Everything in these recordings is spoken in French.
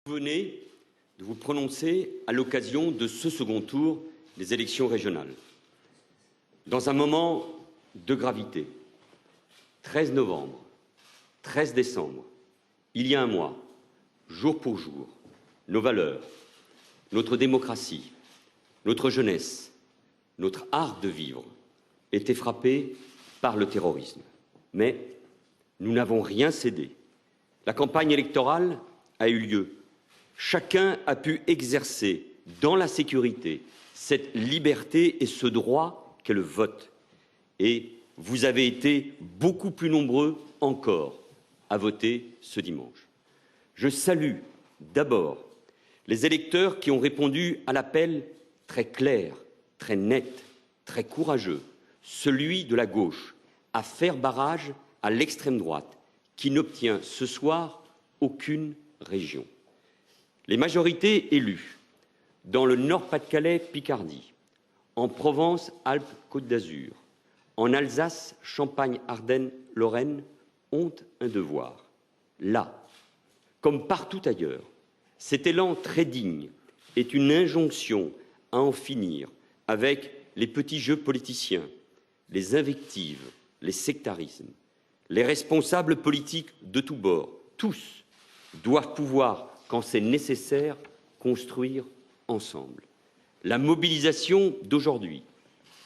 Vous venez de vous prononcer à l'occasion de ce second tour des élections régionales. Dans un moment de gravité, 13 novembre, 13 décembre, il y a un mois, jour pour jour, nos valeurs, notre démocratie, notre jeunesse, notre art de vivre étaient frappés par le terrorisme. Mais nous n'avons rien cédé. La campagne électorale a eu lieu. Chacun a pu exercer dans la sécurité cette liberté et ce droit qu'est le vote. Et vous avez été beaucoup plus nombreux encore à voter ce dimanche. Je salue d'abord les électeurs qui ont répondu à l'appel très clair, très net, très courageux, celui de la gauche, à faire barrage à l'extrême droite, qui n'obtient ce soir aucune région. Les majorités élues dans le Nord-Pas-de-Calais-Picardie, en Provence-Alpes-Côte d'Azur, en Alsace, Champagne, Ardennes, Lorraine, ont un devoir. Là, comme partout ailleurs, cet élan très digne est une injonction à en finir avec les petits jeux politiciens, les invectives, les sectarismes. Les responsables politiques de tous bords, tous, doivent pouvoir, quand c'est nécessaire, construire ensemble. La mobilisation d'aujourd'hui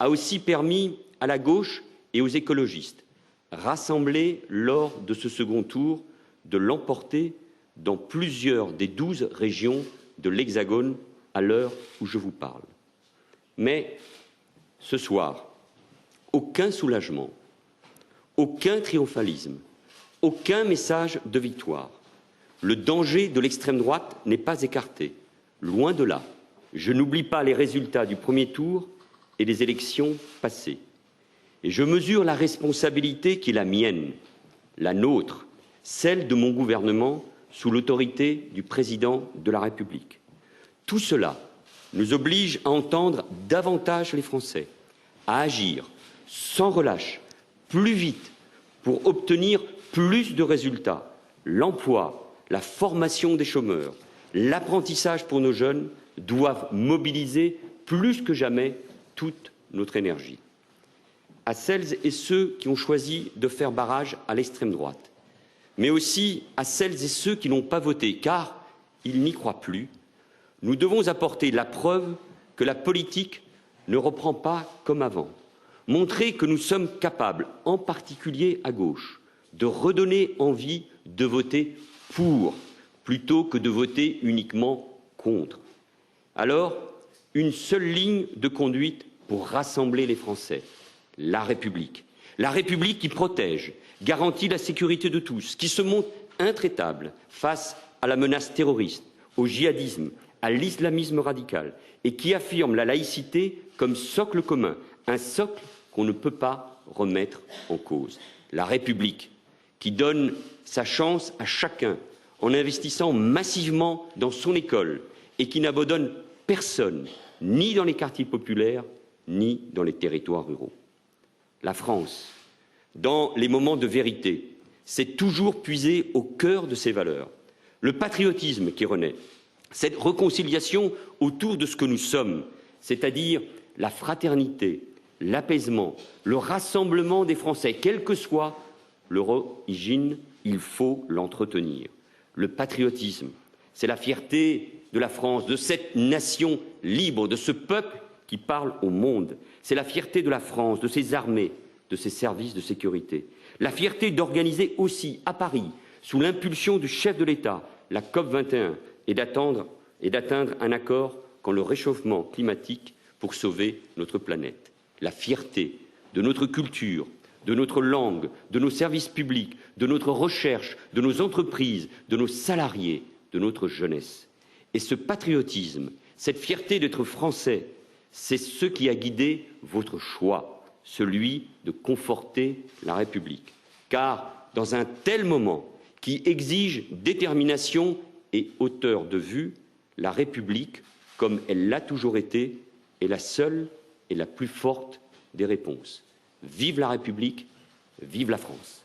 a aussi permis à la gauche et aux écologistes, rassemblés lors de ce second tour, de l'emporter dans plusieurs des 12 régions de l'Hexagone à l'heure où je vous parle. Mais ce soir, aucun soulagement, aucun triomphalisme, aucun message de victoire. Le danger de l'extrême droite n'est pas écarté. Loin de là, je n'oublie pas les résultats du premier tour et des élections passées. Et je mesure la responsabilité qui est la mienne, la nôtre, celle de mon gouvernement sous l'autorité du président de la République. Tout cela nous oblige à entendre davantage les Français, à agir sans relâche, plus vite, pour obtenir plus de résultats. L'emploi, la formation des chômeurs, l'apprentissage pour nos jeunes doivent mobiliser plus que jamais toute notre énergie. À celles et ceux qui ont choisi de faire barrage à l'extrême droite, mais aussi à celles et ceux qui n'ont pas voté, car ils n'y croient plus, nous devons apporter la preuve que la politique ne reprend pas comme avant. Montrer que nous sommes capables, en particulier à gauche, de redonner envie de voter pour, plutôt que de voter uniquement contre. Alors, une seule ligne de conduite pour rassembler les Français, la République. La République qui protège, garantit la sécurité de tous, qui se montre intraitable face à la menace terroriste, au djihadisme, à l'islamisme radical, et qui affirme la laïcité comme socle commun, un socle qu'on ne peut pas remettre en cause. La République qui donne sa chance à chacun en investissant massivement dans son école et qui n'abandonne personne, ni dans les quartiers populaires, ni dans les territoires ruraux. La France, dans les moments de vérité, s'est toujours puisée au cœur de ses valeurs. Le patriotisme qui renaît, cette réconciliation autour de ce que nous sommes, c'est-à-dire la fraternité, l'apaisement, le rassemblement des Français, quelle que soit leur origine, il faut l'entretenir. Le patriotisme, c'est la fierté de la France, de cette nation libre, de ce peuple qui parle au monde. C'est la fierté de la France, de ses armées, de ses services de sécurité. La fierté d'organiser aussi à Paris, sous l'impulsion du chef de l'État, la COP21 et d'atteindre un accord contre le réchauffement climatique pour sauver notre planète. La fierté de notre culture, de notre langue, de nos services publics, de notre recherche, de nos entreprises, de nos salariés, de notre jeunesse. Et ce patriotisme, cette fierté d'être français, c'est ce qui a guidé votre choix, celui de conforter la République. Car dans un tel moment qui exige détermination et hauteur de vue, la République, comme elle l'a toujours été, est la seule et la plus forte des réponses. Vive la République, vive la France.